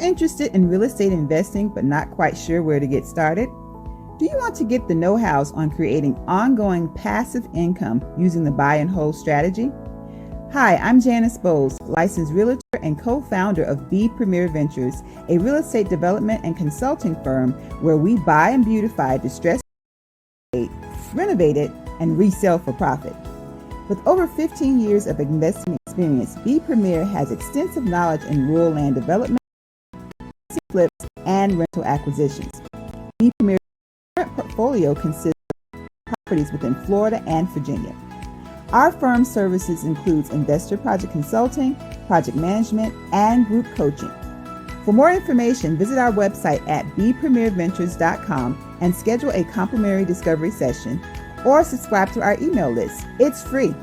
interested in real estate investing but not quite sure where to get started? Do you want to get the know-hows on creating ongoing passive income using the buy and hold strategy? Hi, I'm Janice Bowles, licensed realtor and co-founder of B Premier Ventures, a real estate development and consulting firm where we buy and beautify distressed real estate, renovate it, and resell for profit. With over 15 years of investing experience, B Premier has extensive knowledge in rural land development, flips, and rental acquisitions. B Premier's current portfolio consists of properties within Florida and Virginia. Our firm's services includes investor project consulting, project management, and group coaching. For more information, visit our website at bpremierventures.com and schedule a complimentary discovery session or subscribe to our email list. It's free.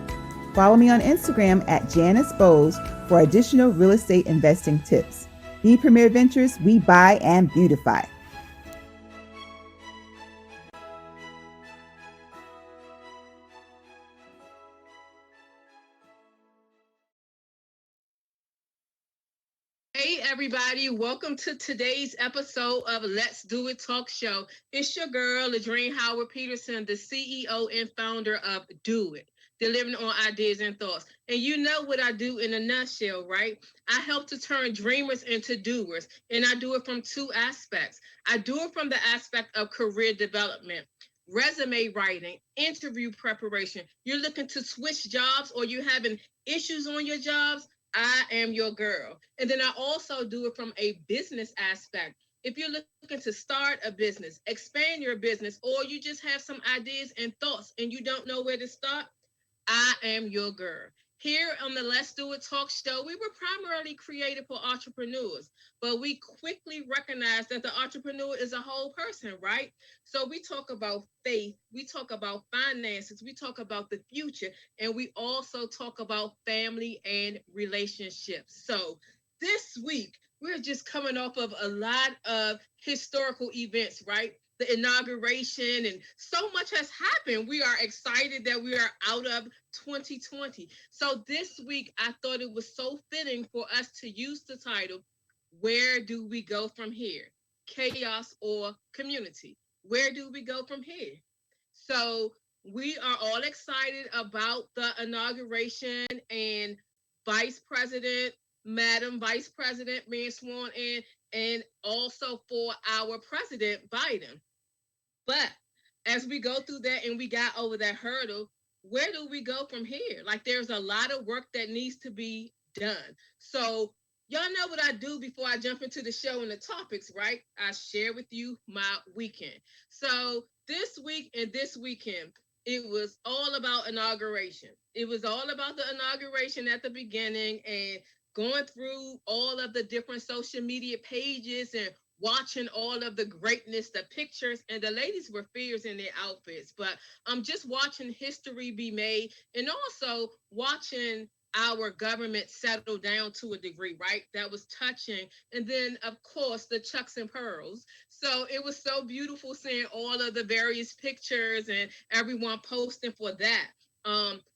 Follow me on Instagram at Janice Bowles for additional real estate investing tips. B Premier Ventures, we buy and beautify. Hey everybody, welcome to today's episode of Let's Do It Talk Show. It's your girl, Ladrine Howard Peterson, the CEO and founder of Do It, delivering on ideas and thoughts. And you know what I do in a nutshell, right? I help to turn dreamers into doers, and I do it from two aspects. I do it from the aspect of career development, resume writing, interview preparation. You're looking to switch jobs or you're having issues on your jobs, I am your girl. And then I also do it from a business aspect. If you're looking to start a business, expand your business, or you just have some ideas and thoughts and you don't know where to start, I am your girl. Here on the Let's Do It Talk Show, we were primarily created for entrepreneurs, but we quickly recognize that the entrepreneur is a whole person, right? So we talk about faith, we talk about finances, we talk about the future, and we also talk about family and relationships. So this week, we're just coming off of a lot of historical events, right? The inauguration, and so much has happened. We are excited that we are out of 2020. So this week, I thought it was so fitting for us to use the title, Where Do We Go From Here? Chaos or Community? Where do we go from here? So we are all excited about the inauguration and Vice President, Madam Vice President being sworn in, and also for our President Biden. But as we go through that and we got over that hurdle, where do we go from here? Like, there's a lot of work that needs to be done. So y'all know what I do before I jump into the show and the topics, right? I share with you my weekend. So this week and this weekend, it was all about inauguration. It was all about the inauguration at the beginning and going through all of the different social media pages and watching all of the greatness, the pictures, and the ladies were fierce in their outfits. But I'm just watching history be made and also watching our government settle down to a degree, right? That was touching. And then, of course, the Chucks and Pearls. So it was so beautiful seeing all of the various pictures and everyone posting for that.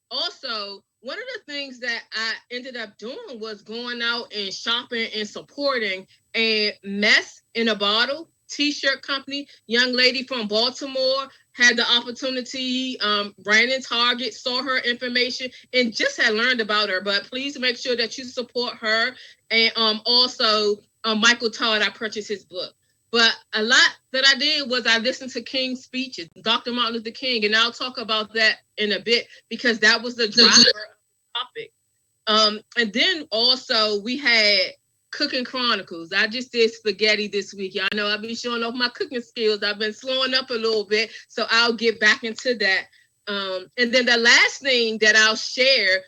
Also, one of the things that I ended up doing was going out and shopping and supporting a Mess in a Bottle t-shirt company. Young lady from Baltimore had the opportunity, ran in Target, saw her information, and just had learned about her. But please make sure that you support her. And also, Michael Todd, I purchased his book. But a lot that I did was I listened to King's speeches, Dr. Martin Luther King, and I'll talk about that in a bit because that was the driver of the topic. And then also we had Cooking Chronicles. I just did spaghetti this week. Y'all know I've been showing off my cooking skills. I've been slowing up a little bit, so I'll get back into that. And then the last thing that I'll share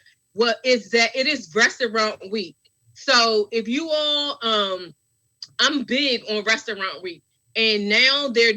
is that it is Restaurant Week. So if you all, I'm big on Restaurant Week. And now they're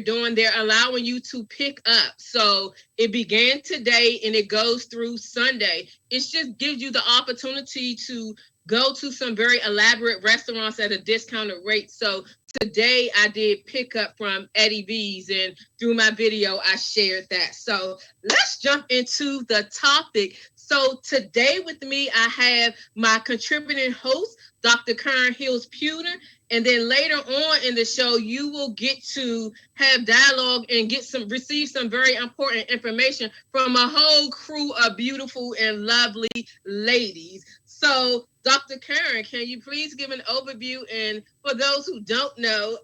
allowing you to pick up. So it began today and it goes through Sunday. It just gives you the opportunity to go to some very elaborate restaurants at a discounted rate. So today I did pick up from Eddie V's, and through my video, I shared that. So let's jump into the topic. So today with me, I have my contributing host, Dr. Karen Hills Pewter, And then later on in the show, you will get to have dialogue and receive some very important information from a whole crew of beautiful and lovely ladies. So, Dr. Karen, can you please give an overview, and for those who don't know,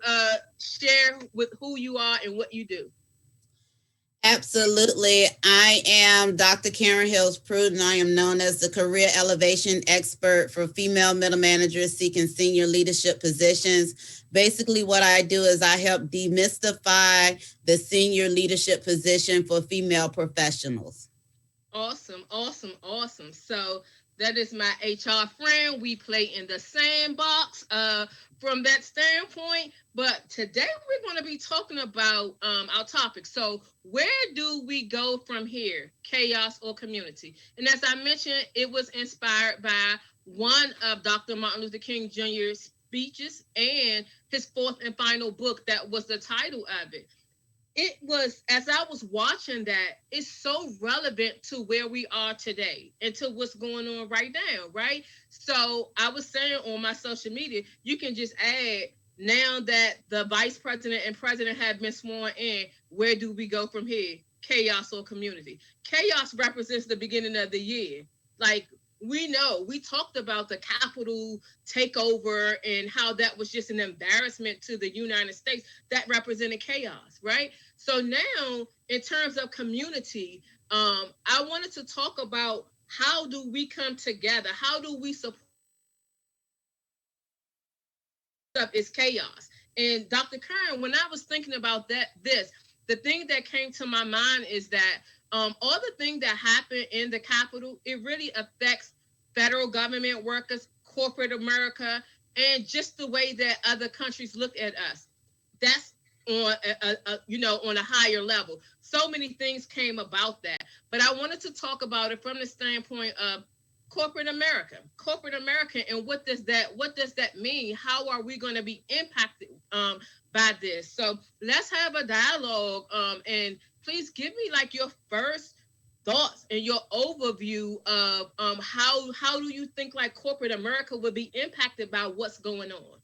share with who you are and what you do? Absolutely. I am Dr. Karen Hills Pruden. I am known as the career elevation expert for female middle managers seeking senior leadership positions. Basically, what I do is I help demystify the senior leadership position for female professionals. Awesome, awesome, awesome. So that is my HR friend. We play in the sandbox from that standpoint. But today we're going to be talking about our topic. So where do we go from here? Chaos or community? And as I mentioned, it was inspired by one of Dr. Martin Luther King Jr.'s speeches and his fourth and final book. That was the title of it. It was, as I was watching that, it's so relevant to where we are today and to what's going on right now, right? So I was saying on my social media, you can just add, now that the vice president and president have been sworn in, where do we go from here? Chaos or community? Chaos represents the beginning of the year. Like, we know, we talked about the Capitol takeover and how that was just an embarrassment to the United States. That represented chaos, right? So now, in terms of community, I wanted to talk about, how do we come together? How do we support? Is chaos. And Dr. Kern, when I was thinking about the thing that came to my mind is that all the things that happen in the Capitol, it really affects federal government workers, corporate America, and just the way that other countries look at us. That's on on a higher level. So many things came about that, but I wanted to talk about it from the standpoint of corporate America, and what does that mean? How are we going to be impacted by this? So let's have a dialogue, and please give me like your first thoughts and your overview of how do you think like corporate America would be impacted by what's going on?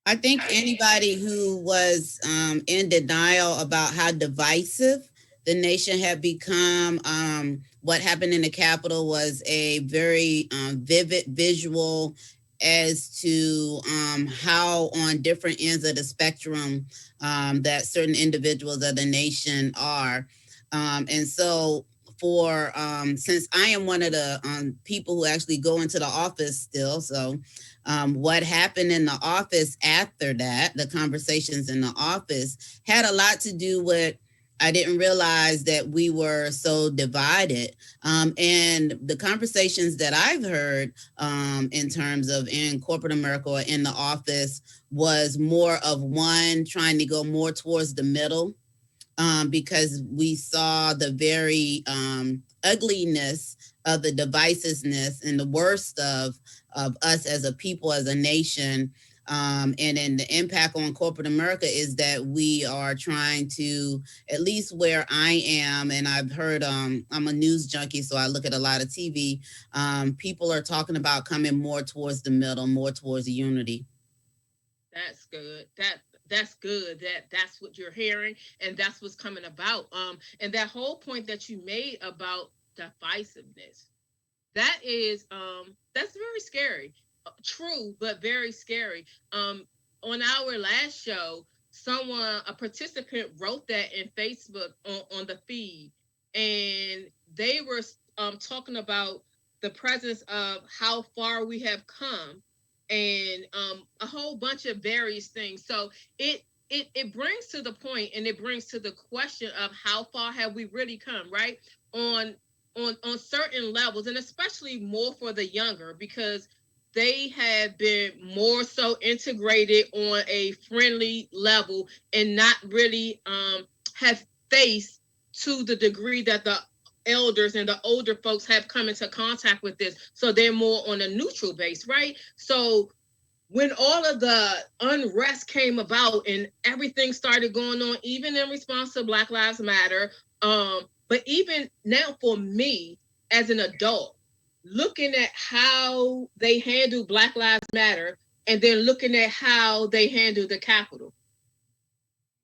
I think anybody who was in denial about how divisive the nation had become, what happened in the Capitol was a very vivid visual as to how on different ends of the spectrum that certain individuals of the nation are. And so for, since I am one of the people who actually go into the office still, so what happened in the office after that, the conversations in the office, had a lot to do with, I didn't realize that we were so divided. And the conversations that I've heard in terms of in corporate America or in the office was more of one trying to go more towards the middle, because we saw the very ugliness of the divisiveness and the worst of us as a people, as a nation. And then the impact on corporate America is that we are trying to, at least where I am, and I've heard, I'm a news junkie, so I look at a lot of TV, people are talking about coming more towards the middle, more towards unity. That's good. That's good. That's what you're hearing, and that's what's coming about. And that whole point that you made about divisiveness, that's very scary. True, but very scary. On our last show, a participant wrote that in Facebook on the feed, and they were talking about the presence of how far we have come, and a whole bunch of various things. So it brings to the point, and it brings to the question of how far have we really come, right? On on certain levels, and especially more for the younger, because they have been more so integrated on a friendly level and not really have faced to the degree that the elders and the older folks have come into contact with this. So they're more on a neutral base, right? So when all of the unrest came about and everything started going on, even in response to Black Lives Matter, but even now for me as an adult, looking at how they handle Black Lives Matter, and then looking at how they handled the Capitol.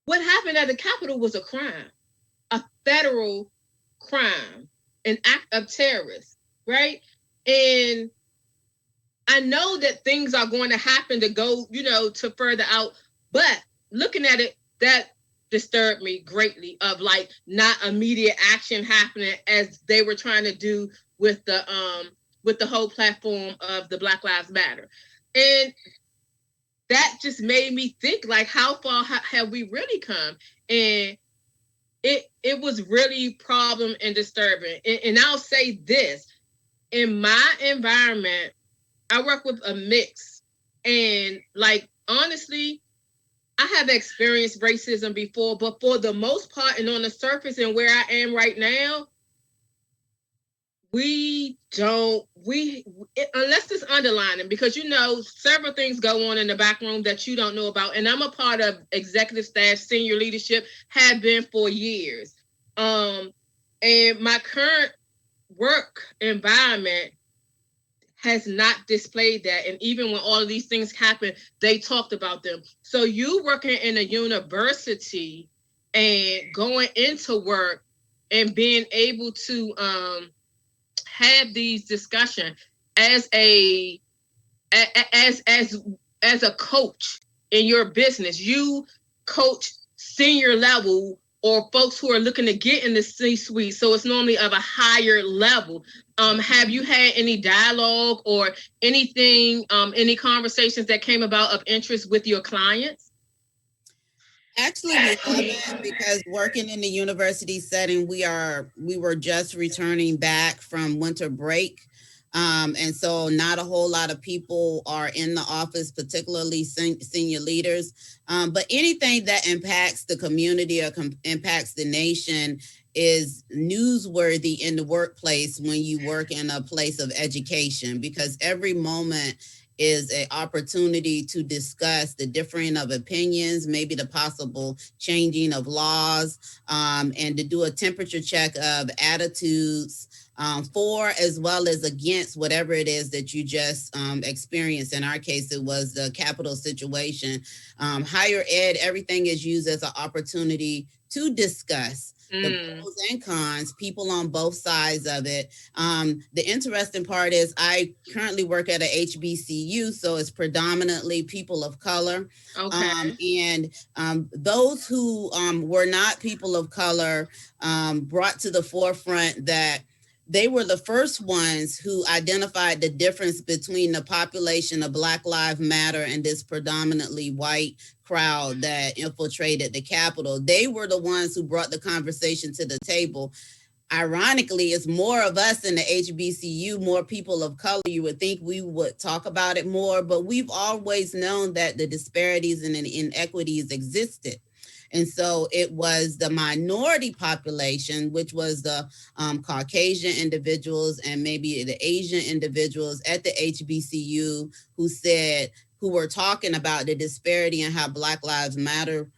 What happened at the Capitol was a crime, a federal crime, an act of terrorist, right? And I know that things are going to happen to go, to further out, but looking at it, that disturbed me greatly of like not immediate action happening as they were trying to do with the whole platform of the Black Lives Matter. And that just made me think like how far have we really come? And it was really problem and disturbing. And I'll say this, in my environment, I work with a mix, and like honestly, I have experienced racism before, but for the most part and on the surface and where I am right now, we don't unless it's underlining, because several things go on in the back room that you don't know about, and I'm a part of executive staff, senior leadership, have been for years, and my current work environment has not displayed that. And even when all of these things happen, they talked about them. So you working in a university and going into work and being able to have these discussions as a coach in your business. You coach senior level or folks who are looking to get in the C-suite, so it's normally of a higher level. Have you had any dialogue or anything, any conversations that came about of interest with your clients? Actually, we haven't, because working in the university setting, we were just returning back from winter break. And so not a whole lot of people are in the office, particularly senior leaders. But anything that impacts the community or impacts the nation is newsworthy in the workplace when you work in a place of education, because every moment is an opportunity to discuss the differing of opinions, maybe the possible changing of laws, and to do a temperature check of attitudes for as well as against whatever it is that you just experienced. In our case, it was the Capitol situation. Higher ed, everything is used as an opportunity to discuss the pros and cons, people on both sides of it. The interesting part is I currently work at a HBCU, so it's predominantly people of color. Okay. And those who were not people of color brought to the forefront that they were the first ones who identified the difference between the population of Black Lives Matter and this predominantly white crowd that infiltrated the Capitol. They were the ones who brought the conversation to the table. Ironically, it's more of us in the HBCU, more people of color. You would think we would talk about it more, but we've always known that the disparities and inequities existed. And so it was the minority population, which was the Caucasian individuals and maybe the Asian individuals at the HBCU who were talking about the disparity and how Black Lives Matter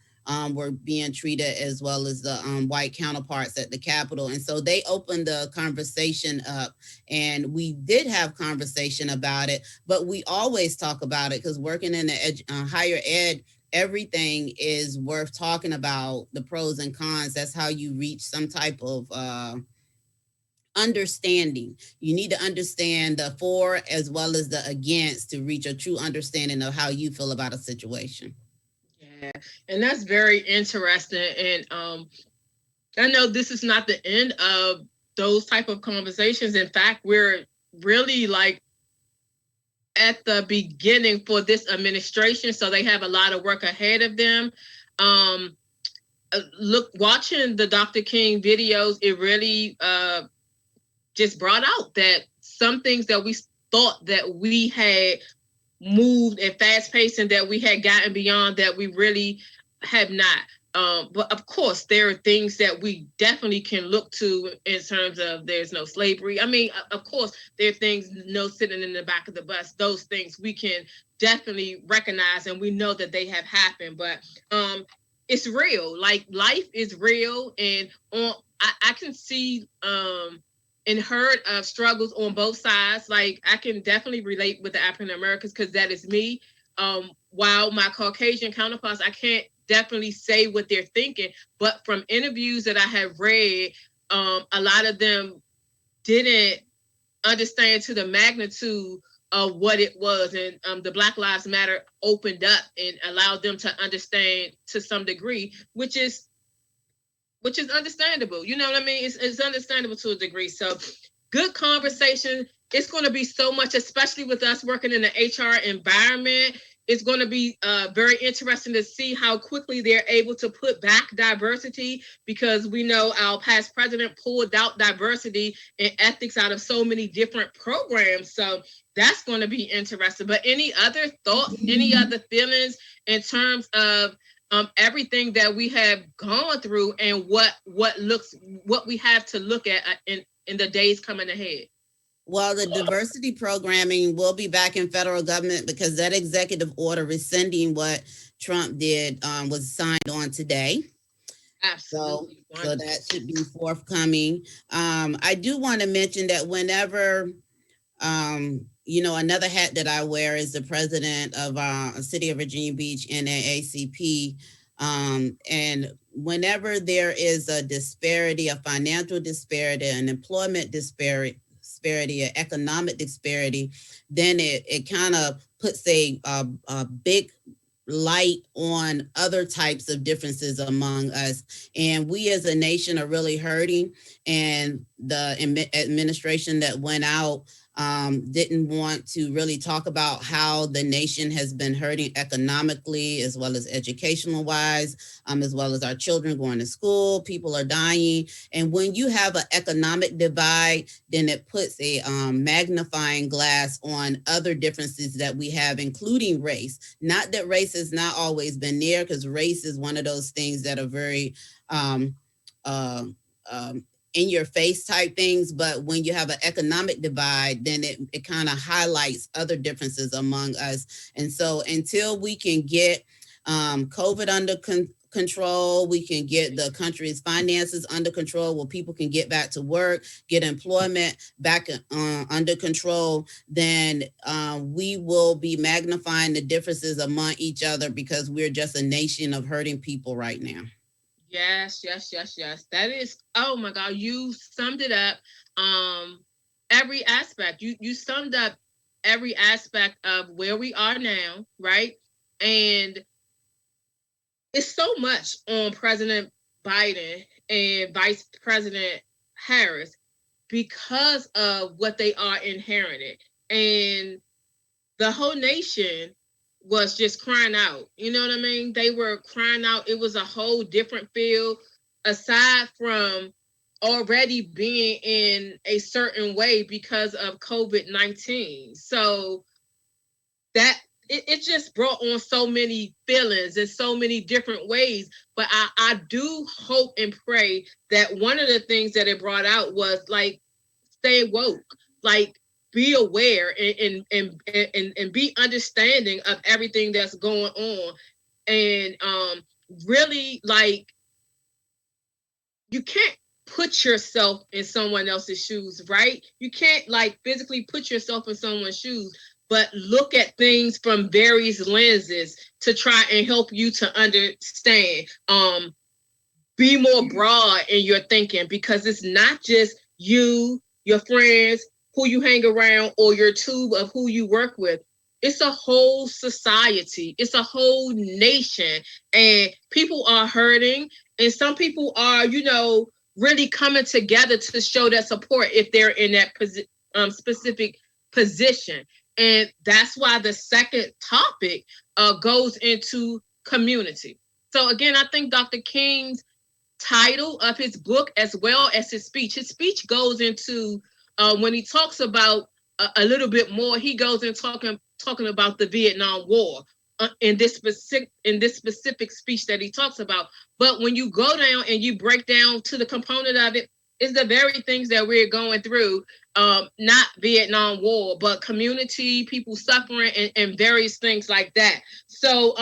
were being treated, as well as the white counterparts at the Capitol. And so they opened the conversation up, and we did have conversation about it, but we always talk about it because working in the higher ed, everything is worth talking about, the pros and cons. That's how you reach some type of understanding. You need to understand the for as well as the against to reach a true understanding of how you feel about a situation. Yeah, and that's very interesting. And I know this is not the end of those type of conversations. In fact, we're really like at the beginning for this administration, so they have a lot of work ahead of them. Watching the Dr. King videos, it really just brought out that some things that we thought that we had moved and fast paced and that we had gotten beyond, that we really have not. But of course, there are things that we definitely can look to in terms of there's no slavery. I mean, of course, there are things, no sitting in the back of the bus. Those things we can definitely recognize, and we know that they have happened. But it's real. Like life is real, and I can see and heard of struggles on both sides. Like I can definitely relate with the African Americans because that is me. While my Caucasian counterparts, I can't definitely say what they're thinking, but from interviews that I have read, a lot of them didn't understand to the magnitude of what it was, and the Black Lives Matter opened up and allowed them to understand to some degree, which is understandable. You know what I mean? It's understandable to a degree. So good conversation. It's going to be so much, especially with us working in the HR environment. It's going to be very interesting to see how quickly they're able to put back diversity, because we know our past president pulled out diversity and ethics out of so many different programs. So that's going to be interesting. But any other thoughts, any other feelings in terms of everything that we have gone through and what we have to look at in the days coming ahead? Well, the diversity programming will be back in federal government because that executive order rescinding what Trump did was signed on today. Absolutely. So that should be forthcoming. I do want to mention that whenever, another hat that I wear is the president of City of Virginia Beach NAACP. And whenever there is a disparity, a financial disparity, an employment disparity, an economic disparity, then it kind of puts a big light on other types of differences among us. And we as a nation are really hurting. And the administration that went out didn't want to really talk about how the nation has been hurting economically, as well as educational wise, as well as our children going to school, people are dying. And when you have an economic divide, then it puts a magnifying glass on other differences that we have, including race. Not that race has not always been there, because race is one of those things that are very in your face type things. But when you have an economic divide, then it kind of highlights other differences among us. And so until we can get COVID under control, we can get the country's finances under control, where people can get back to work, get employment back under control, then we will be magnifying the differences among each other, because we're just a nation of hurting people right now. Yes. That is, oh my God, you summed it up. Every aspect. You summed up every aspect of where we are now, right? And it's so much on President Biden and Vice President Harris because of what they are inherited. And the whole nation was just crying out. You know what I mean? They were crying out. It was a whole different feel, aside from already being in a certain way because of COVID-19. So that it just brought on so many feelings in so many different ways. But I do hope and pray that one of the things that it brought out was like, stay woke, like be aware and be understanding of everything that's going on. And really, like, you can't put yourself in someone else's shoes, right? You can't like physically put yourself in someone's shoes, but look at things from various lenses to try and help you to understand. Be more broad in your thinking, because it's not just you, your friends, who you hang around, or your tube of who you work with. It's a whole society. It's a whole nation, and people are hurting, and some people are, really coming together to show that support if they're in that specific position. And that's why the second topic goes into community. So again, I think Dr. King's title of his book, as well as his speech goes into, when he talks about a little bit more, he goes in talking about the Vietnam War in this specific speech that he talks about. But when you go down and you break down to the component of it, it's the very things that we're going through, not Vietnam War, but community, people suffering, and various things like that. So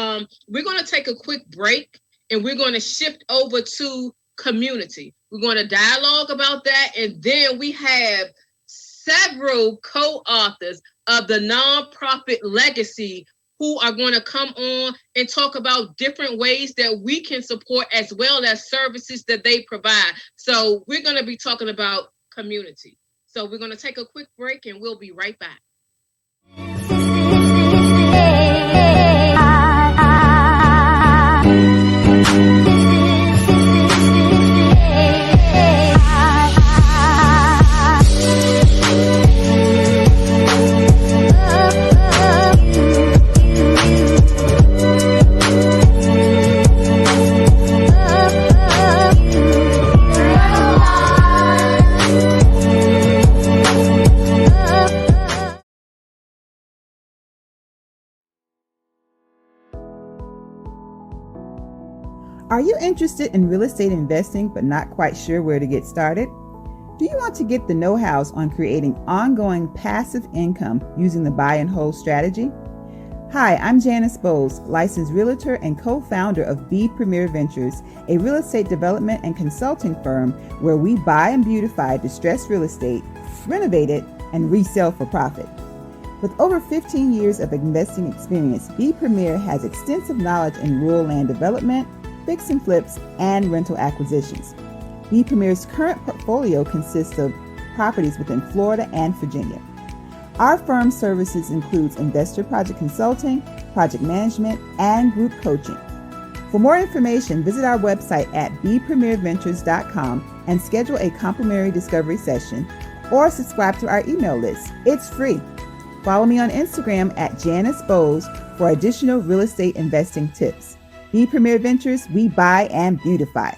we're going to take a quick break, and we're going to shift over to community. We're going to dialogue about that, and then we have several co-authors of the nonprofit legacy who are going to come on and talk about different ways that we can support as well as services that they provide. So we're going to be talking about community. So we're going to take a quick break and we'll be right back. Are you interested in real estate investing but not quite sure where to get started? Do you want to get the know-hows on creating ongoing passive income using the buy and hold strategy? Hi, I'm Janice Bowles, licensed realtor and co-founder of B Premier Ventures, a real estate development and consulting firm where we buy and beautify distressed real estate, renovate it, and resell for profit. With over 15 years of investing experience, B Premier has extensive knowledge in rural land development, fix and flips, and rental acquisitions. B Premier's current portfolio consists of properties within Florida and Virginia. Our firm's services includes investor project consulting, project management, and group coaching. For more information, visit our website at bpremierventures.com and schedule a complimentary discovery session or subscribe to our email list. It's free. Follow me on Instagram at Janice Bowles for additional real estate investing tips. B Premier Ventures, we buy and beautify.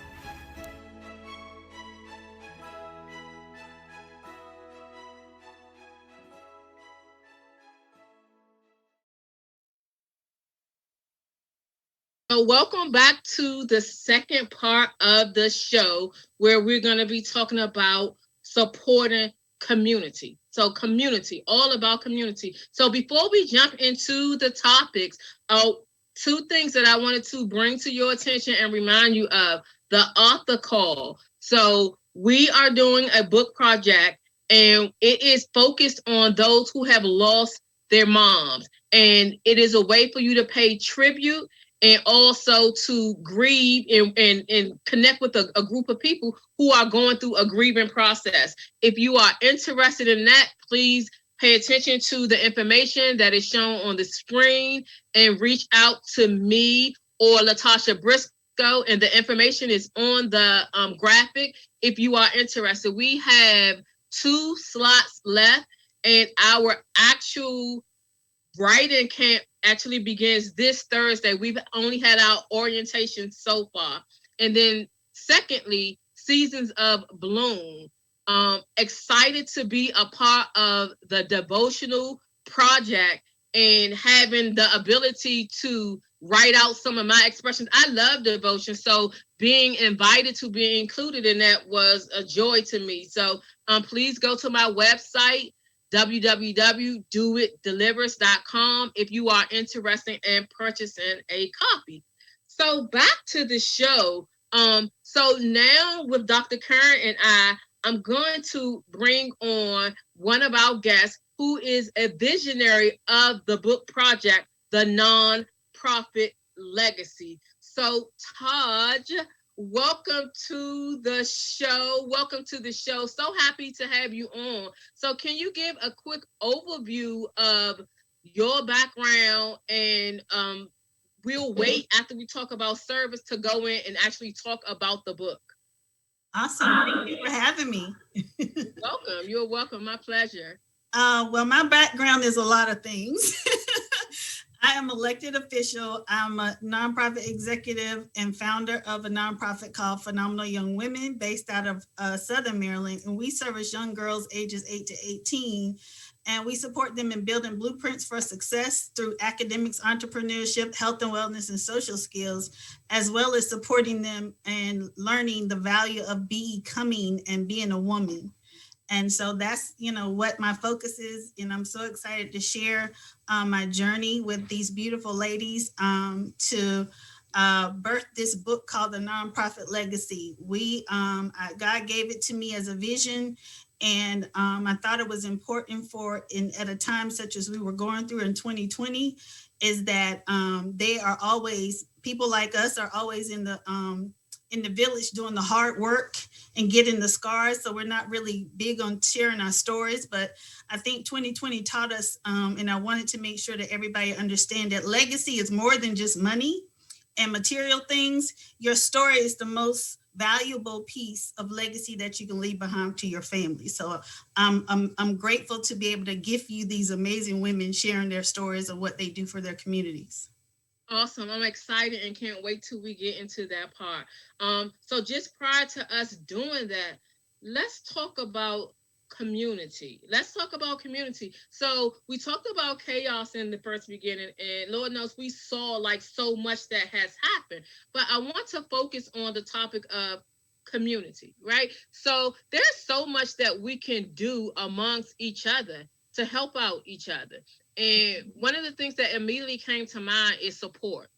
So welcome back to the second part of the show where we're going to be talking about supporting community. So community, all about community. So before we jump into the topics, two things that I wanted to bring to your attention and remind you of: the author call. So we are doing a book project and it is focused on those who have lost their moms. And it is a way for you to pay tribute and also to grieve and connect with a group of people who are going through a grieving process. If you are interested in that, please pay attention to the information that is shown on the screen and reach out to me or Latasha Briscoe, and the information is on the graphic if you are interested. We have 2 slots left, and our actual writing camp actually begins this Thursday. We've only had our orientation so far. And then secondly, Seasons of Bloom. Excited to be a part of the devotional project and having the ability to write out some of my expressions. I love devotion, so being invited to be included in that was a joy to me. So please go to my website, www.doitdelivers.com, if you are interested in purchasing a copy. So back to the show. So now with Dr. Karen and I'm going to bring on one of our guests who is a visionary of the book project, The Nonprofit Legacy. So Taj, welcome to the show. Welcome to the show. So happy to have you on. So can you give a quick overview of your background, and we'll wait after we talk about service to go in and actually talk about the book. Awesome. Thank you for having me. Welcome. You're welcome. My pleasure. Well, my background is a lot of things. I am elected official. I'm a nonprofit executive and founder of a nonprofit called Phenomenal Young Women, based out of Southern Maryland. And we service young girls ages 8 to 18. And we support them in building blueprints for success through academics, entrepreneurship, health and wellness, and social skills, as well as supporting them and learning the value of becoming and being a woman. And so that's, what my focus is. And I'm so excited to share my journey with these beautiful ladies to birthed this book called The Nonprofit Legacy. God gave it to me as a vision, and I thought it was important at a time such as we were going through in 2020, is that people like us are always in the village doing the hard work and getting the scars. So we're not really big on sharing our stories, but I think 2020 taught us, and I wanted to make sure that everybody understand that legacy is more than just money and material things. Your story is the most valuable piece of legacy that you can leave behind to your family. So I'm grateful to be able to gift you these amazing women sharing their stories of what they do for their communities. Awesome. I'm excited and can't wait till we get into that part. So just prior to us doing that, let's talk about community. So we talked about chaos in the first beginning, and Lord knows we saw like so much that has happened. But I want to focus on the topic of community, right? So there's so much that we can do amongst each other to help out each other. And one of the things that immediately came to mind is support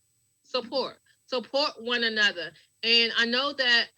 one another. And I know that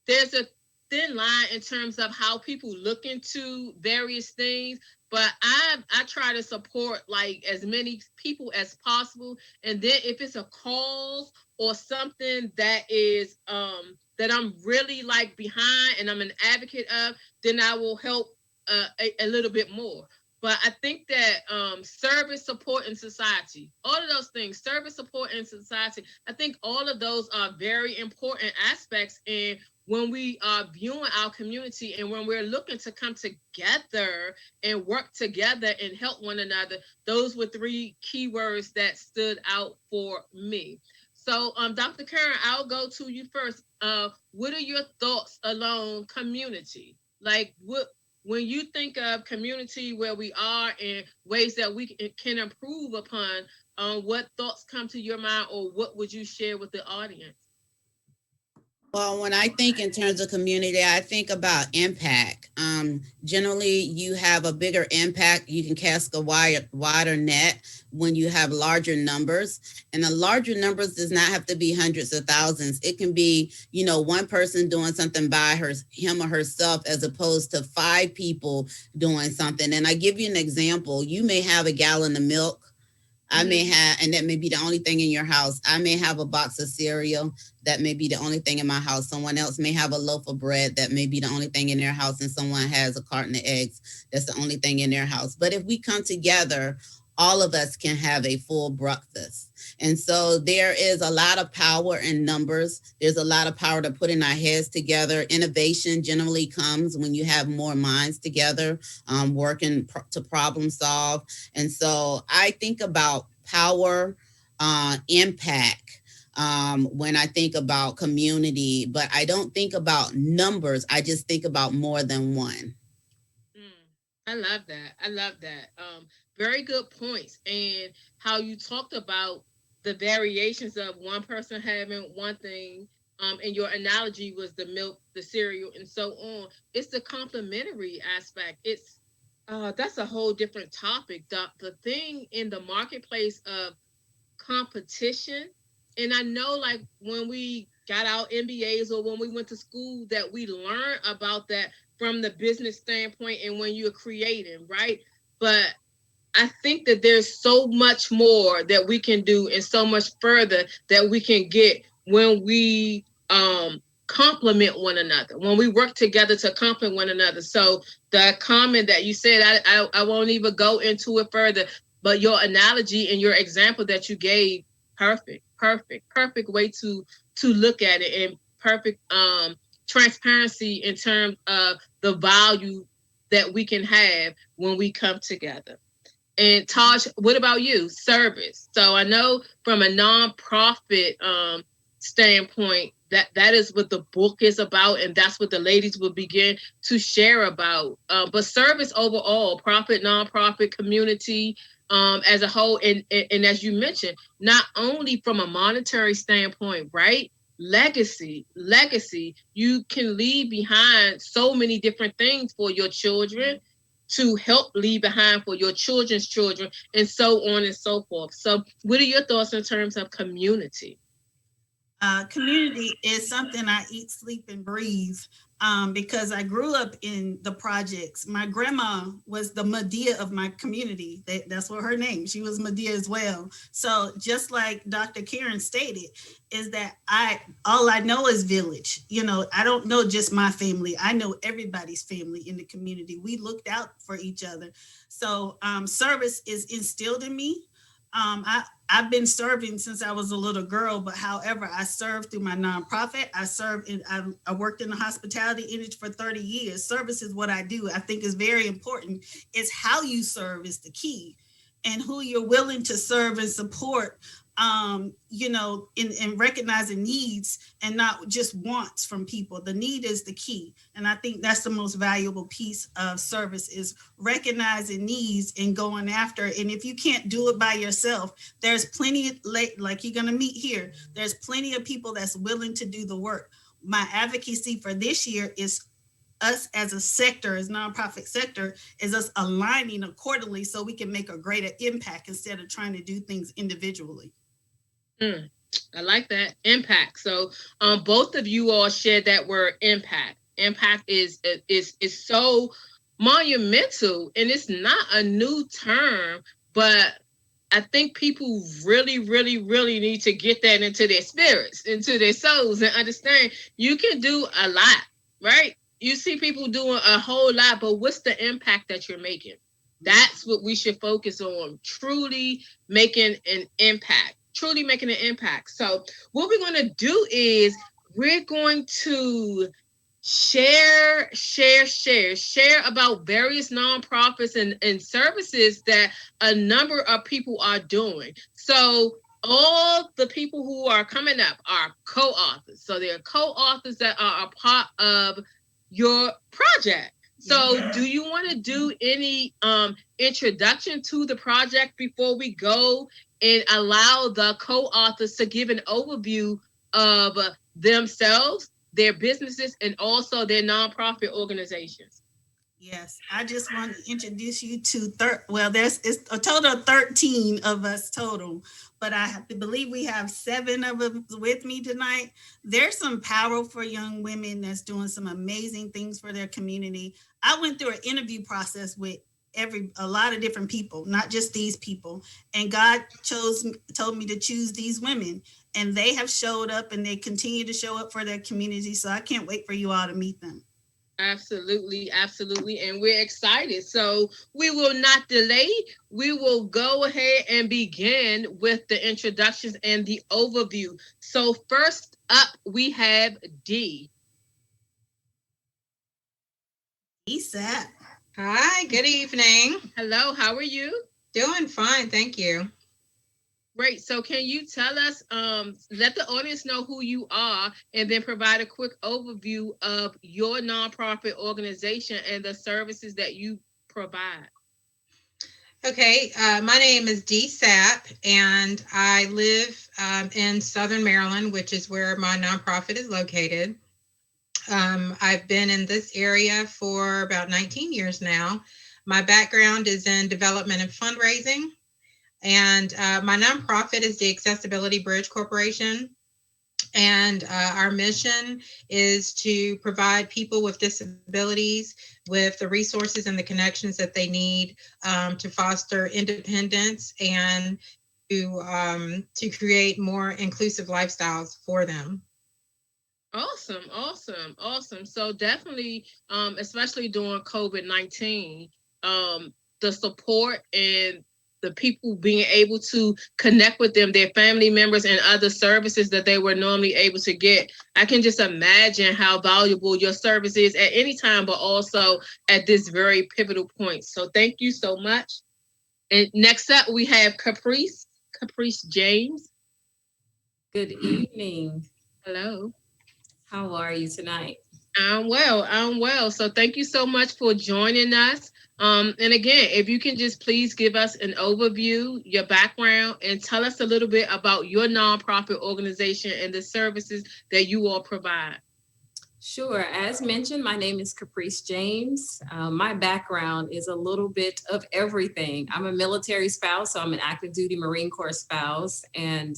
there's a thin line in terms of how people look into various things, but I try to support like as many people as possible. And then if it's a cause or something that is that I'm really like behind and I'm an advocate of, then I will help a little bit more. But I think that service, support, and society, all of those things, service, support, and society, I think all of those are very important aspects in when we are viewing our community and when we're looking to come together and work together and help one another. Those were three keywords that stood out for me. So, Dr. Karen, I'll go to you first. What are your thoughts along community? Like, when you think of community, where we are and ways that we can improve upon, what thoughts come to your mind, or what would you share with the audience? Well, when I think in terms of community, I think about impact. Generally, you have a bigger impact. You can cast a wider net when you have larger numbers. And the larger numbers does not have to be hundreds of thousands. It can be, one person doing something by him or herself, as opposed to 5 people doing something. And I give you an example. You may have a gallon of milk. I may have, and that may be the only thing in your house. I may have a box of cereal. That may be the only thing in my house. Someone else may have a loaf of bread. That may be the only thing in their house. And someone has a carton of eggs. That's the only thing in their house. But if we come together, all of us can have a full breakfast. And so there is a lot of power in numbers. There's a lot of power to putting our heads together. Innovation generally comes when you have more minds together, working to problem solve. And so I think about power, impact, when I think about community, but I don't think about numbers. I just think about more than one. I love that. Very good points. And how you talked about the variations of one person having one thing, and your analogy was the milk, the cereal, and so on. It's the complementary aspect. It's that's a whole different topic. The thing in the marketplace of competition, and I know like when we got our MBAs or when we went to school that we learned about that from the business standpoint and when you're creating, right? But I think that there's so much more that we can do and so much further that we can get when we complement one another, when we work together to complement one another. So the comment that you said, I won't even go into it further, but your analogy and your example that you gave, perfect way to look at it, and perfect transparency in terms of the value that we can have when we come together. And Taj, what about you? Service. So I know from a nonprofit standpoint, that is what the book is about, and that's what the ladies will begin to share about. But service overall, profit, nonprofit, community, as a whole, and as you mentioned, not only from a monetary standpoint, right? Legacy, you can leave behind so many different things for your children to help leave behind for your children's children, and so on and so forth. So what are your thoughts in terms of community? Community is something I eat, sleep, and breathe, because I grew up in the projects. My grandma was the Medea of my community. That's what her name. She was Medea as well. So just like Dr. Karen stated, is that all I know is village. I don't know just my family. I know everybody's family in the community. We looked out for each other. So service is instilled in me. I've been serving since I was a little girl, but however, I served through my nonprofit. I worked in the hospitality industry for 30 years. Service is what I do. I think is very important. It's how you serve is the key, and who you're willing to serve and support, in recognizing needs and not just wants from people. The need is the key. And I think that's the most valuable piece of service, is recognizing needs and going after it. And if you can't do it by yourself, there's plenty, like you're going to meet here, there's plenty of people that's willing to do the work. My advocacy for this year is us as a sector, as nonprofit sector, is us aligning accordingly so we can make a greater impact instead of trying to do things individually. I like that, impact. So both of you all shared that word, impact. Impact is so monumental, and it's not a new term, but I think people really, really, really need to get that into their spirits, into their souls, and understand you can do a lot, right? You see people doing a whole lot, but what's the impact that you're making? That's what we should focus on, truly making an impact. Truly making an impact. So what we're going to do is we're going to share about various nonprofits and services that a number of people are doing. So all the people who are coming up are co-authors. So they're co-authors that are a part of your project. So do you want to do any introduction to the project before we go and allow the co-authors to give an overview of themselves, their businesses, and also their nonprofit organizations? Yes, I just want to introduce you to it's a total of 13 of us total, but I have to believe we have 7 of them with me tonight. There's some powerful young women that's doing some amazing things for their community. I went through an interview process with a lot of different people, not just these people, and God told me to choose these women, and they have showed up and they continue to show up for their community. So I can't wait for you all to meet them. Absolutely, absolutely. And we're excited. So we will not delay. We will go ahead and begin with the introductions and the overview. So first up, we have D. DSAP. Hi, good evening. Hello, how are you? Doing fine, thank you. Great. So can you tell us, let the audience know who you are, and then provide a quick overview of your nonprofit organization and the services that you provide? Okay, my name is Dee Sapp, and I live in Southern Maryland, which is where my nonprofit is located. I've been in this area for about 19 years now. My background is in development and fundraising. And my nonprofit is the Accessibility Bridge Corporation. And our mission is to provide people with disabilities with the resources and the connections that they need to foster independence and to create more inclusive lifestyles for them. Awesome. So definitely, especially during COVID-19, the support and the people being able to connect with them, their family members, and other services that they were normally able to get. I can just imagine how valuable your service is at any time, but also at this very pivotal point. So thank you so much. And next up, we have Caprice James. Good evening. Hello. How are you tonight? I'm well. So thank you so much for joining us. And again, if you can just please give us an overview, your background, and tell us a little bit about your nonprofit organization and the services that you all provide. Sure. As mentioned, my name is Caprice James. My background is a little bit of everything. I'm a military spouse, so I'm an active duty Marine Corps spouse. And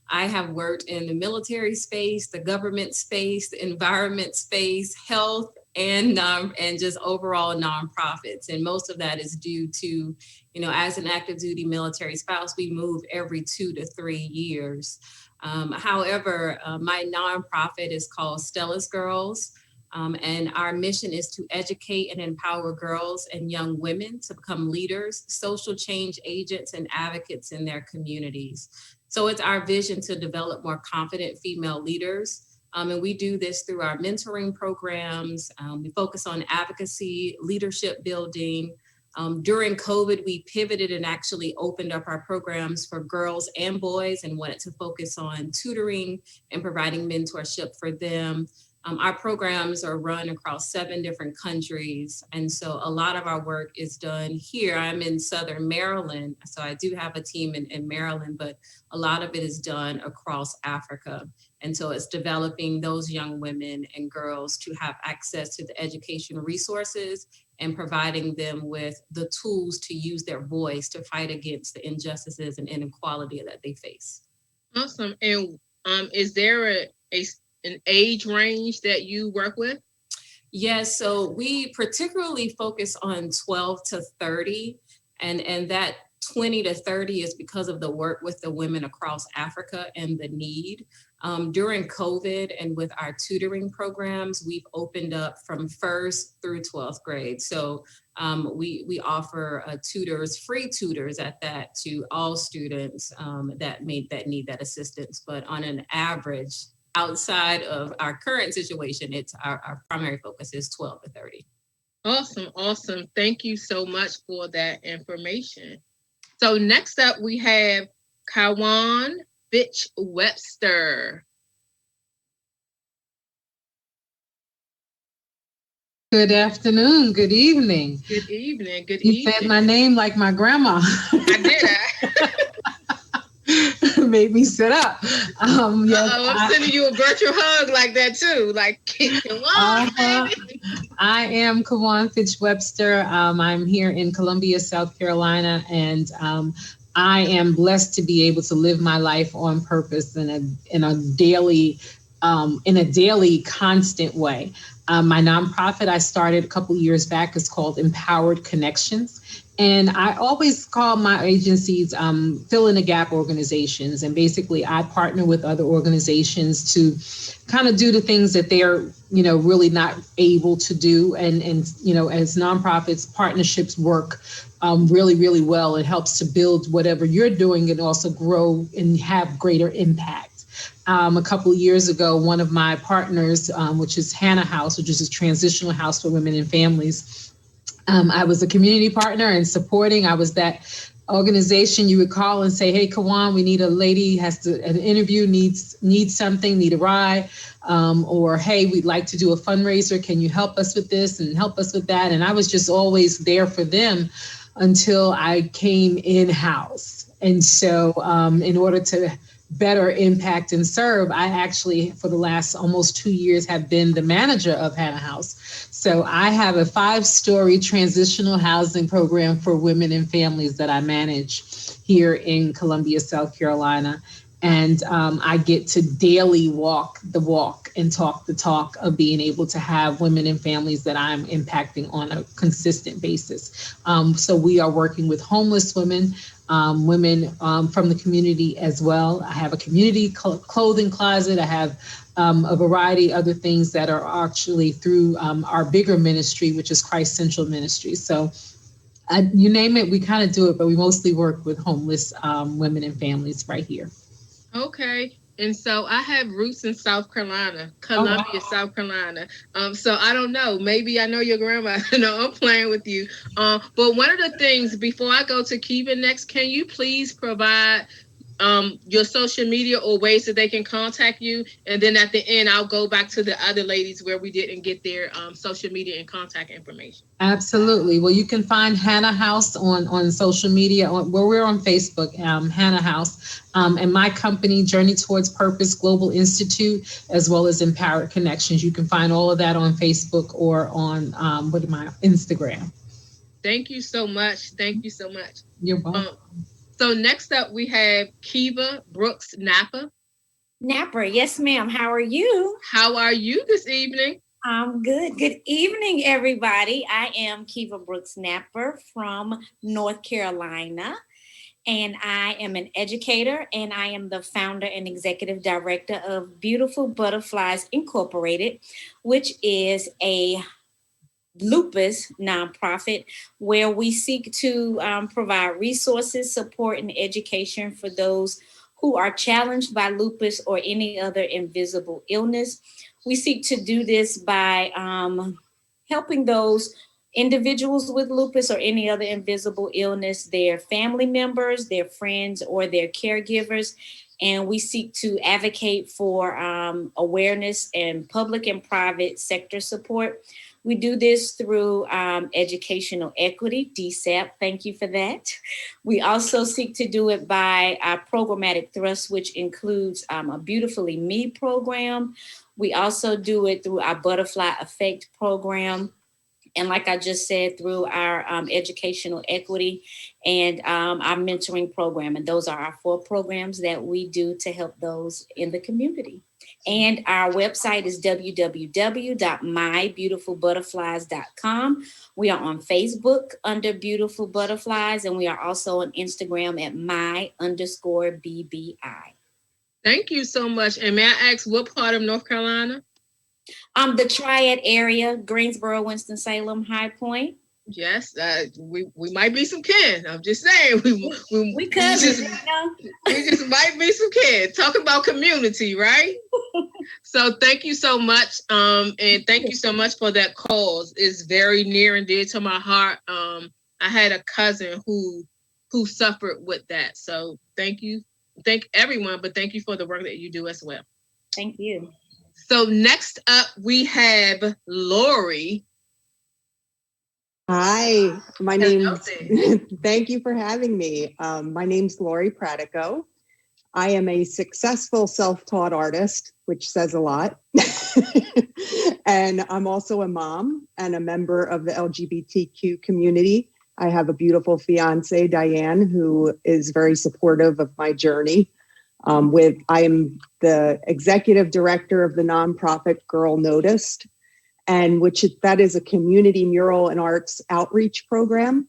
I have worked in the military space, the government space, the environment space, health, and just overall nonprofits. And most of that is due to, as an active duty military spouse, we move every 2 to 3 years. However, my nonprofit is called Stella's Girls, and our mission is to educate and empower girls and young women to become leaders, social change agents, and advocates in their communities. So it's our vision to develop more confident female leaders. And we do this through our mentoring programs. We focus on advocacy, leadership building. During COVID, we pivoted and actually opened up our programs for girls and boys and wanted to focus on tutoring and providing mentorship for them. Our programs are run across 7 different countries. And so a lot of our work is done here. I'm in Southern Maryland, so I do have a team in Maryland, but a lot of it is done across Africa. And so it's developing those young women and girls to have access to the education resources and providing them with the tools to use their voice to fight against the injustices and inequality that they face. Awesome. And is there an age range that you work with? Yes, so we particularly focus on 12 to 30, and that 20 to 30 is because of the work with the women across Africa and the need. During COVID and with our tutoring programs, we've opened up from 1st through 12th grade. So we offer free tutors at that to all students that need that assistance. But on an average, outside of our current situation, it's our primary focus is 12 to 30. Awesome. Thank you so much for that information. So next up, we have Kawan Fitch Webster. Good afternoon. Good evening. Good evening. You said my name like my grandma. I did. Made me sit up. Yes, I'm sending you a virtual hug like that too. Like, come on, baby. I am Kawan Fitch Webster. I'm here in Columbia, South Carolina, and I am blessed to be able to live my life on purpose in a daily constant way. My nonprofit I started a couple years back is called Empowered Connections. And I always call my agencies fill in the gap organizations. And basically I partner with other organizations to kind of do the things that they're, really not able to do. And as nonprofits, partnerships work really, really well. It helps to build whatever you're doing and also grow and have greater impact. A couple of years ago, one of my partners, which is Hannah House, which is a transitional house for women and families, I was a community partner and supporting. I was that organization you would call and say, hey, Kawan, we need a lady, an interview, needs something, need a ride, or hey, we'd like to do a fundraiser. Can you help us with this and help us with that? And I was just always there for them until I came in-house. And so in order to better impact and serve, I actually, for the last almost 2 years, have been the manager of Hannah House. So I have a 5-story transitional housing program for women and families that I manage here in Columbia, South Carolina. And I get to daily walk the walk and talk the talk of being able to have women and families that I'm impacting on a consistent basis. So we are working with homeless women, women from the community as well. I have a community clothing closet. I have a variety of other things that are actually through our bigger ministry, which is Christ Central Ministry. So you name it, we kind of do it, but we mostly work with homeless women and families right here. Okay. And so I have roots in South Carolina, Columbia, oh, wow. South Carolina. So I don't know, maybe I know your grandma. No, I'm playing with you. But one of the things before I go to Kiva next, can you please provide your social media or ways that they can contact you, and then at the end I'll go back to the other ladies where we didn't get their social media and contact information. Absolutely. Well, you can find Hannah House on social media, where we're on Facebook, Hannah House, and my company, Journey Towards Purpose Global Institute, as well as Empowered Connections. You can find all of that on Facebook or on Instagram. Thank you so much. Thank you so much. You're welcome. So next up we have Kiva Brooks Napper. Napper, yes, ma'am. How are you? How are you this evening? I'm good. Good evening, everybody. I am Kiva Brooks Napper from North Carolina, and I am an educator, and I am the founder and executive director of Beautiful Butterflies Incorporated, which is a lupus nonprofit where we seek to provide resources, support, and education for those who are challenged by lupus or any other invisible illness. We seek to do this by helping those individuals with lupus or any other invisible illness, their family members, their friends, or their caregivers. And we seek to advocate for awareness and public and private sector support. We do this through educational equity, DSAP. Thank you for that. We also seek to do it by our programmatic thrust, which includes a Beautifully Me program. We also do it through our Butterfly Effect program. And like I just said, through our educational equity and our mentoring program. And those are our 4 programs that we do to help those in the community. And our website is www.mybeautifulbutterflies.com. We are on Facebook under Beautiful Butterflies, and we are also on Instagram at my_BBI. Thank you so much. And may I ask, what part of North Carolina? The Triad area, Greensboro, Winston-Salem, High Point. Yes, we might be some kin. I'm just saying we cousins, we just might be some kin. Talking about community, right? So thank you so much, and thank you so much for that cause. It's very near and dear to my heart. I had a cousin who suffered with that. So thank you, thank everyone, but thank you for the work that you do as well. Thank you. So next up we have Lori. Hi, my name's, thank you for having me. My name's Lori Pratico. I am a successful self-taught artist, which says a lot. And I'm also a mom and a member of the LGBTQ community. I have a beautiful fiance, Diane, who is very supportive of my journey. I am the executive director of the nonprofit Girl Noticed, and that is a community mural and arts outreach program.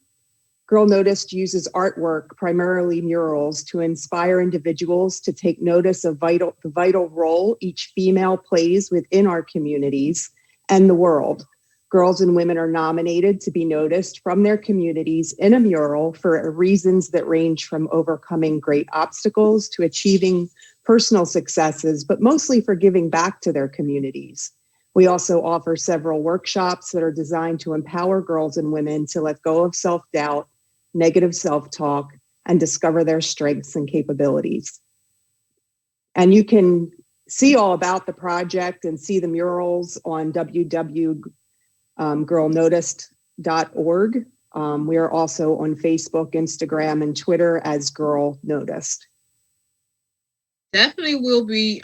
Girl Noticed uses artwork, primarily murals, to inspire individuals to take notice of the vital role each female plays within our communities and the world. Girls and women are nominated to be noticed from their communities in a mural for reasons that range from overcoming great obstacles to achieving personal successes, but mostly for giving back to their communities. We also offer several workshops that are designed to empower girls and women to let go of self-doubt, negative self-talk, and discover their strengths and capabilities. And you can see all about the project and see the murals on www.girlnoticed.org. We are also on Facebook, Instagram, and Twitter as Girl Noticed. Definitely will be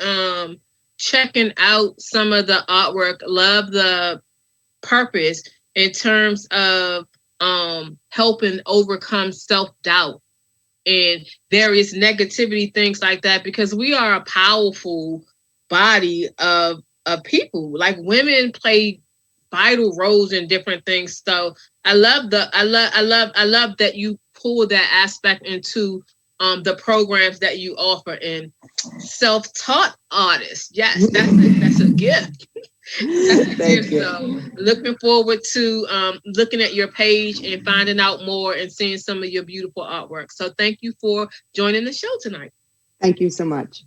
checking out some of the artwork. Love the purpose in terms of helping overcome self-doubt and various negativity, things like that, because we are a powerful body of people. Like, women play vital roles in different things. So I love that you pull that aspect into the programs that you offer. And self-taught artists, yes, that's a gift. Thank you. So looking forward to looking at your page and finding out more and seeing some of your beautiful artwork. So thank you for joining the show tonight. Thank you so much.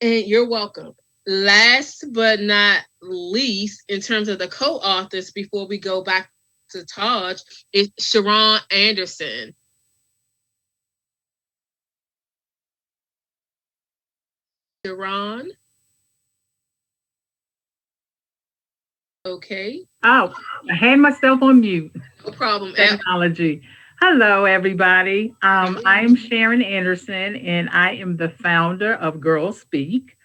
And you're welcome. Last but not least, in terms of the co-authors, before we go back to Taj, is Sharon Anderson. Sharon. Okay, Oh, I had myself on mute. no problem. Technology. Hello, everybody. I'm Sharon Anderson, and I am the founder of Girls Speak.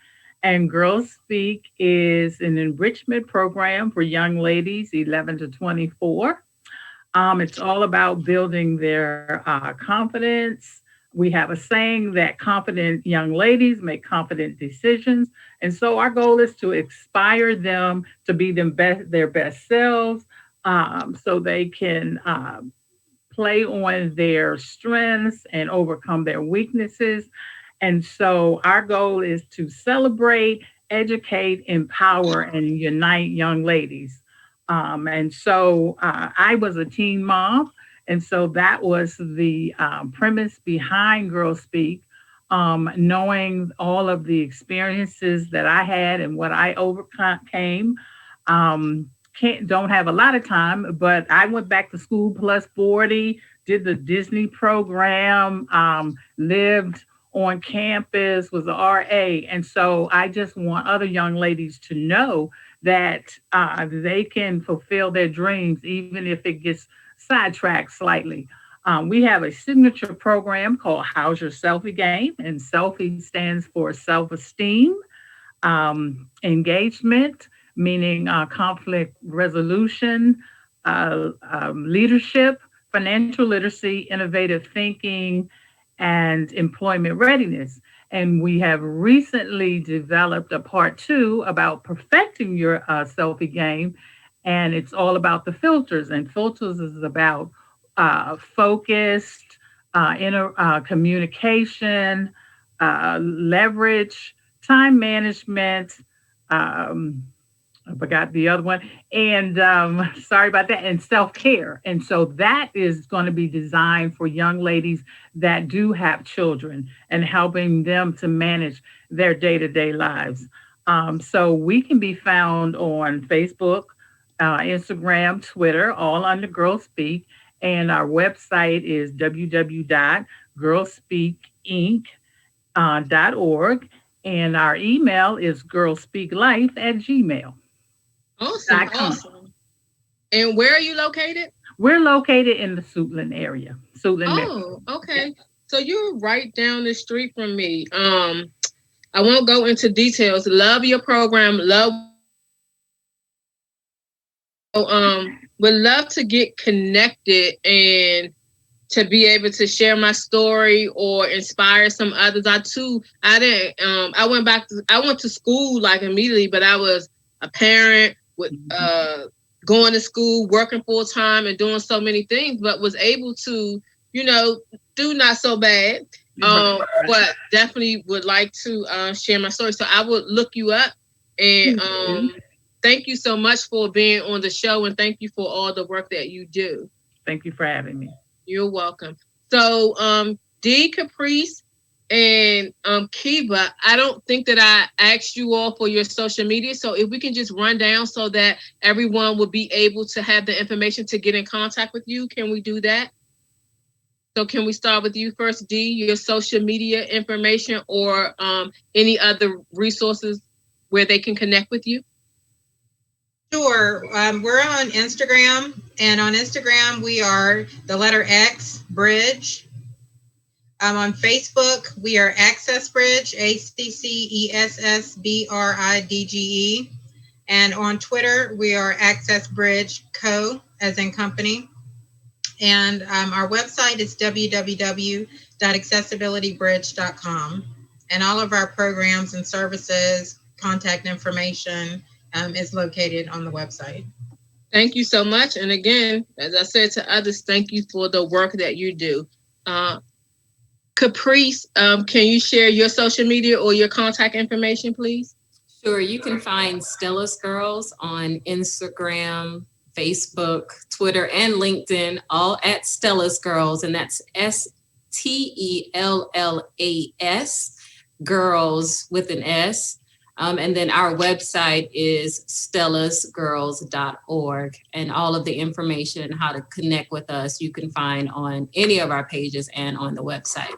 And Girls Speak is an enrichment program for young ladies 11 to 24. It's all about building their confidence. We have a saying that confident young ladies make confident decisions. And so our goal is to inspire them to be their best selves, so they can play on their strengths and overcome their weaknesses. And so our goal is to celebrate, educate, empower, and unite young ladies. I was a teen mom. And so that was the premise behind Girls Speak, knowing all of the experiences that I had and what I overcame. Don't have a lot of time, but I went back to school plus 40, did the Disney program, lived on campus, was a RA. And so I just want other young ladies to know that they can fulfill their dreams, even if it gets sidetracked slightly. We have a signature program called How's Your Selfie Game? And selfie stands for self-esteem, engagement, meaning conflict resolution, leadership, financial literacy, innovative thinking, and employment readiness. And we have recently developed a part 2 about perfecting your selfie game. And it's all about the filters. And filters is about focused, communication, leverage, time management, I forgot the other one. And sorry about that. And self-care. And so that is going to be designed for young ladies that do have children and helping them to manage their day-to-day lives. So we can be found on Facebook, Instagram, Twitter, all under Girls Speak. And our website is www.girlspeakinc.org. And our email is girlspeaklife@gmail.com. Awesome. And where are you located? We're located in the Suitland area. Okay. So you're right down the street from me. I won't go into details. Love your program. Would love to get connected and to be able to share my story or inspire some others. I went to school like immediately, but I was a parent with going to school, working full time and doing so many things, but was able to, do not so bad. But definitely would like to share my story. So I would look you up, and thank you so much for being on the show, and thank you for all the work that you do. Thank you for having me. You're welcome. So D. Caprice and Kiva, I don't think that I asked you all for your social media. So if we can just run down so that everyone will be able to have the information to get in contact with you, can we do that? So can we start with you first, D, your social media information or any other resources where they can connect with you? Sure. We're on Instagram, and on Instagram, we are the letter X Bridge. On Facebook, we are Access Bridge, ACCESSBRIDGE. And on Twitter, we are Access Bridge Co., as in company. And our website is www.accessibilitybridge.com. And all of our programs and services, contact information is located on the website. Thank you so much. And again, as I said to others, thank you for the work that you do. Caprice, can you share your social media or your contact information, please? Sure. You can find Stella's Girls on Instagram, Facebook, Twitter, and LinkedIn, all at Stella's Girls. And that's STELLAS, girls with an S. And then our website is stellasgirls.org. And all of the information and how to connect with us, you can find on any of our pages and on the website.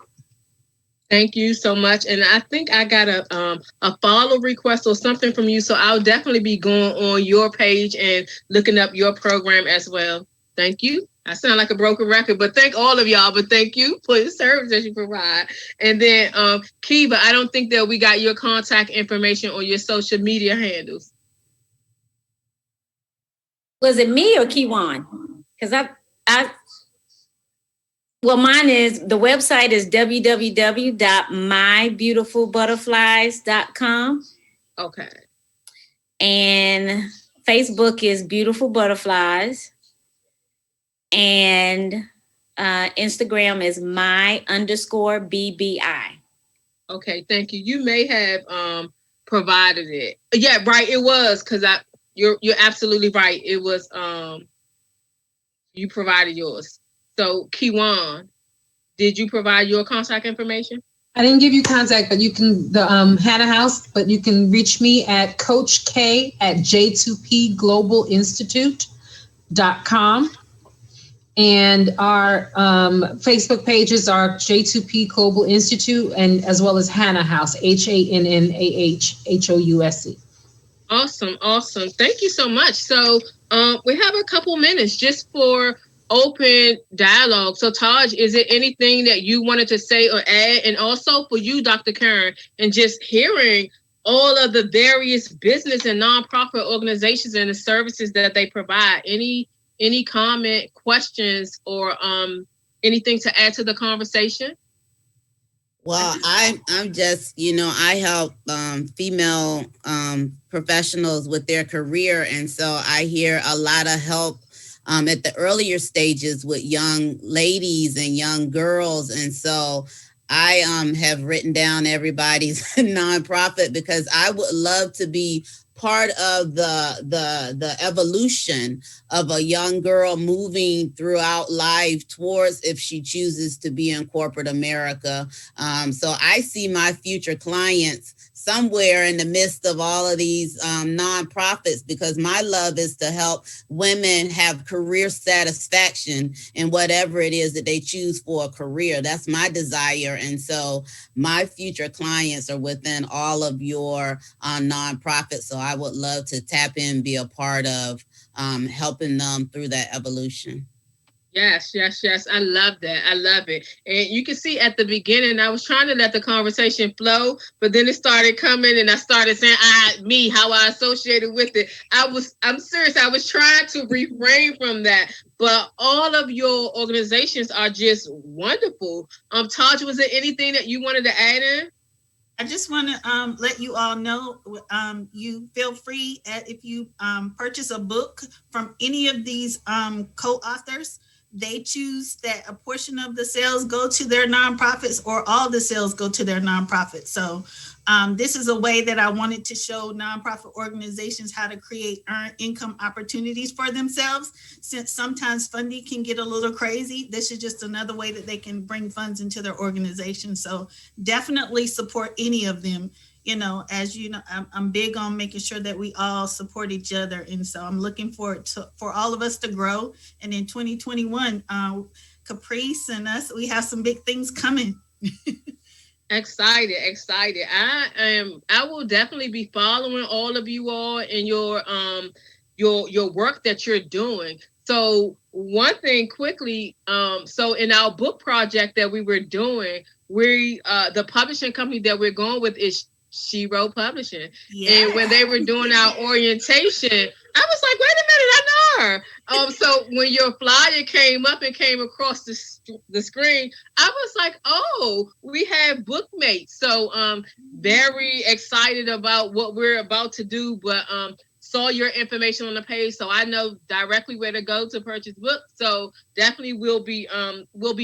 Thank you so much. And I think I got a follow request or something from you. So I'll definitely be going on your page and looking up your program as well. Thank you. I sound like a broken record, but thank all of y'all. But thank you for the service that you provide. And then Kiva, I don't think that we got your contact information or your social media handles. Was it me or Kiwan? Because well, mine is, the website is www.mybeautifulbutterflies.com. Okay. And Facebook is Beautiful Butterflies. And Instagram is my_BBI. Okay, thank you. You may have provided it. Yeah, right. It was, because you're absolutely right. It was you provided yours. So Kiwan, did you provide your contact information? I didn't give you contact, but you can, the Hannah House, but you can reach me at Coach K at J2PGlobalInstitute.com. And our Facebook pages are J2P Global Institute, and as well as Hannah House, HANNAHHOUSE. Awesome. Thank you so much. So we have a couple minutes just for open dialogue. So Taj, is there anything that you wanted to say or add? And also for you, Dr. Karen, and just hearing all of the various business and nonprofit organizations and the services that they provide. Any comment, questions, or anything to add to the conversation? Well, I'm just, I help female professionals with their career. And so I hear a lot of help at the earlier stages with young ladies and young girls. And so I have written down everybody's nonprofit, because I would love to be part of the evolution of a young girl moving throughout life towards, if she chooses to be in corporate America. So I see my future clients somewhere in the midst of all of these nonprofits, because my love is to help women have career satisfaction in whatever it is that they choose for a career. That's my desire. And so my future clients are within all of your nonprofits. So I would love to tap in, be a part of helping them through that evolution. Yes. I love that. I love it. And you can see at the beginning, I was trying to let the conversation flow, but then it started coming and I started saying how I associated with it. I'm serious. I was trying to refrain from that, but all of your organizations are just wonderful. Taj, was there anything that you wanted to add in? I just want to let you all know, you feel free if you purchase a book from any of these co-authors, they choose that a portion of the sales go to their nonprofits or all the sales go to their nonprofits. So this is a way that I wanted to show nonprofit organizations how to create earned income opportunities for themselves. Since sometimes funding can get a little crazy, this is just another way that they can bring funds into their organization. So definitely support any of them. As you know, I'm big on making sure that we all support each other. And so I'm looking forward for all of us to grow. And in 2021, Caprice and us, we have some big things coming. Excited. I will definitely be following all of you all in your work that you're doing. So one thing quickly, so in our book project that we were doing, the publishing company that we're going with is She Wrote Publishing. Yeah. And when they were doing our orientation, I was like, wait a minute, I know her. So when your flyer came up and came across the screen, I was like, oh, we have Bookmates. So very excited about what we're about to do, but saw your information on the page, so I know directly where to go to purchase books. So definitely we'll be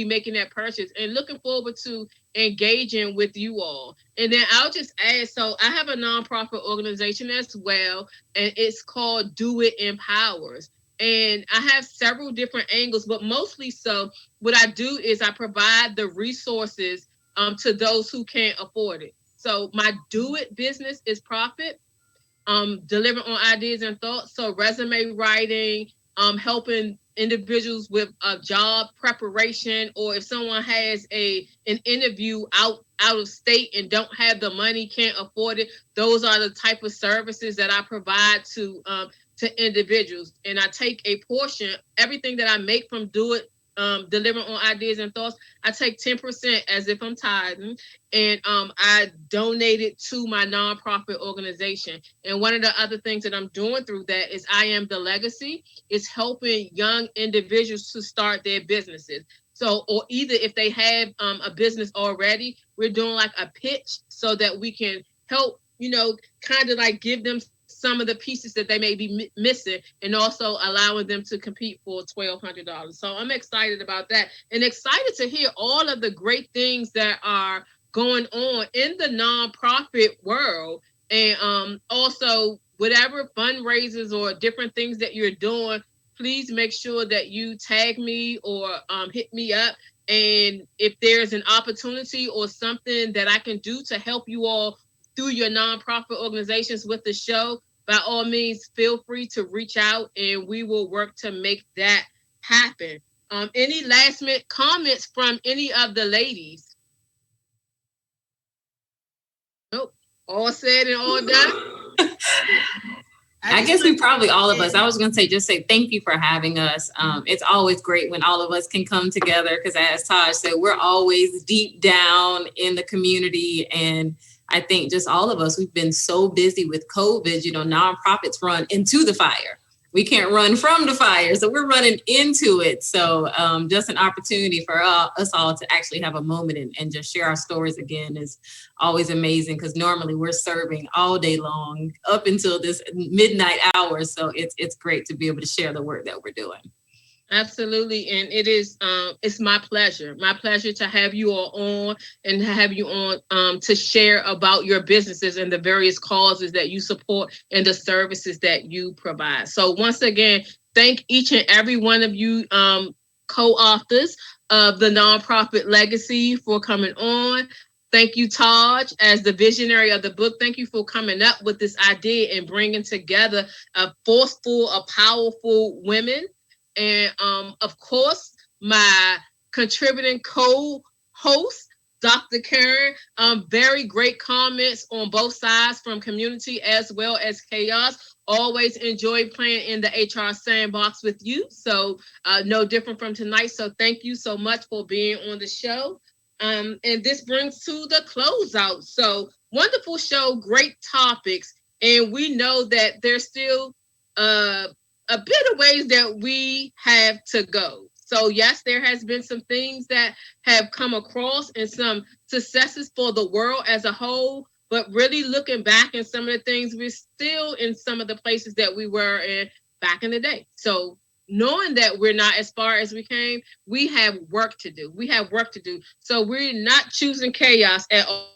making that purchase and looking forward to engaging with you all. And then I'll just add, so I have a nonprofit organization as well, and it's called Do It Empowers. And I have several different angles, but mostly so what I do is I provide the resources to those who can't afford it. So my Do It business is profit. Deliver on ideas and thoughts. So resume writing, helping individuals with job preparation, or if someone has an interview out out of state and don't have the money, can't afford it, those are the type of services that I provide to individuals. And I take a portion, everything that I make from Do It, delivering on ideas and thoughts, I take 10% as if I'm tithing, and I donate it to my nonprofit organization. And one of the other things that I'm doing through that is I Am the Legacy. It's helping young individuals to start their businesses. So, or either if they have a business already, we're doing like a pitch so that we can help, kind of like give them some of the pieces that they may be missing, and also allowing them to compete for $1,200. So I'm excited about that, and excited to hear all of the great things that are going on in the nonprofit world. And also whatever fundraisers or different things that you're doing, please make sure that you tag me or hit me up. And if there's an opportunity or something that I can do to help you all through your nonprofit organizations with the show, by all means, feel free to reach out and we will work to make that happen. Any last minute comments from any of the ladies? Nope. All said and all done. I guess we probably, all of us, I was going to say thank you for having us. It's always great when all of us can come together, because as Taj said, we're always deep down in the community. And I think just all of us, we've been so busy with COVID, nonprofits run into the fire. We can't run from the fire, so we're running into it. So just an opportunity for us all to actually have a moment and just share our stories again is always amazing, because normally we're serving all day long up until this midnight hour. So it's great to be able to share the work that we're doing. Absolutely. And it is, it's my pleasure to have you all on and have you on to share about your businesses and the various causes that you support and the services that you provide. So once again, thank each and every one of you co-authors of the Nonprofit Legacy for coming on. Thank you, Taj, as the visionary of the book. Thank you for coming up with this idea and bringing together a forceful, a powerful women. And of course, my contributing co-host, Dr. Karen, very great comments on both sides from community as well as chaos. Always enjoy playing in the HR sandbox with you. So no different from tonight. So thank you so much for being on the show. And this brings to the closeout. So wonderful show, great topics. And we know that there's still a bit of ways that we have to go. So yes, there has been some things that have come across and some successes for the world as a whole, but really looking back in some of the things, we're still in some of the places that we were in back in the day. So knowing that we're not as far as we came, we have work to do. So we're not choosing chaos at all.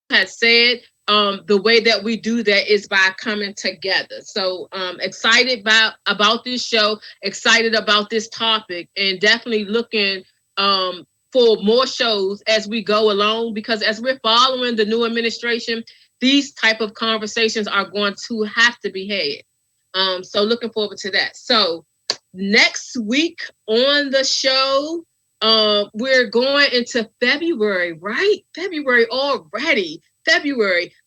Has said, the way that we do that is by coming together. So excited about this show, excited about this topic, and definitely looking for more shows as we go along, because as we're following the new administration, these type of conversations are going to have to be had. So looking forward to that. So next week on the show, we're going into February, right? February already.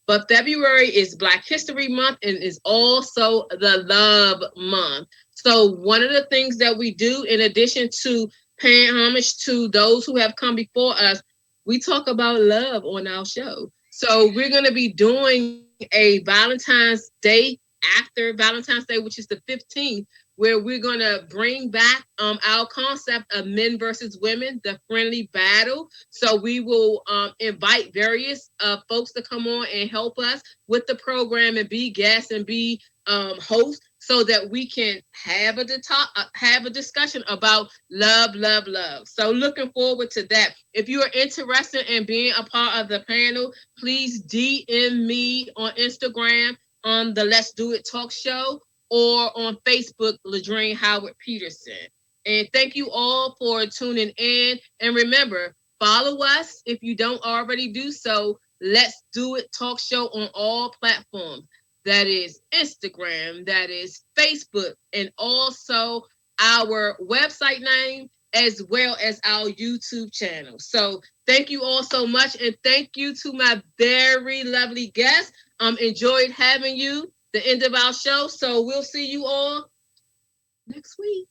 But February is Black History Month and is also the Love Month. So one of the things that we do, in addition to paying homage to those who have come before us, we talk about love on our show. So we're going to be doing a Valentine's Day after Valentine's Day, which is the 15th, where we're going to bring back our concept of men versus women, the friendly battle. So we will invite various folks to come on and help us with the program and be guests and be hosts, so that we can have a discussion about love. So looking forward to that. If you are interested in being a part of the panel, please DM me on Instagram on the Let's Do It Talk Show, or on Facebook, Ladrine Howard Peterson. And thank you all for tuning in. And remember, follow us if you don't already do so. Let's Do It Talk Show on all platforms. That is Instagram, that is Facebook, and also our website name as well as our YouTube channel. So thank you all so much. And thank you to my very lovely guests. Enjoyed having you, the end of our show. So we'll see you all next week.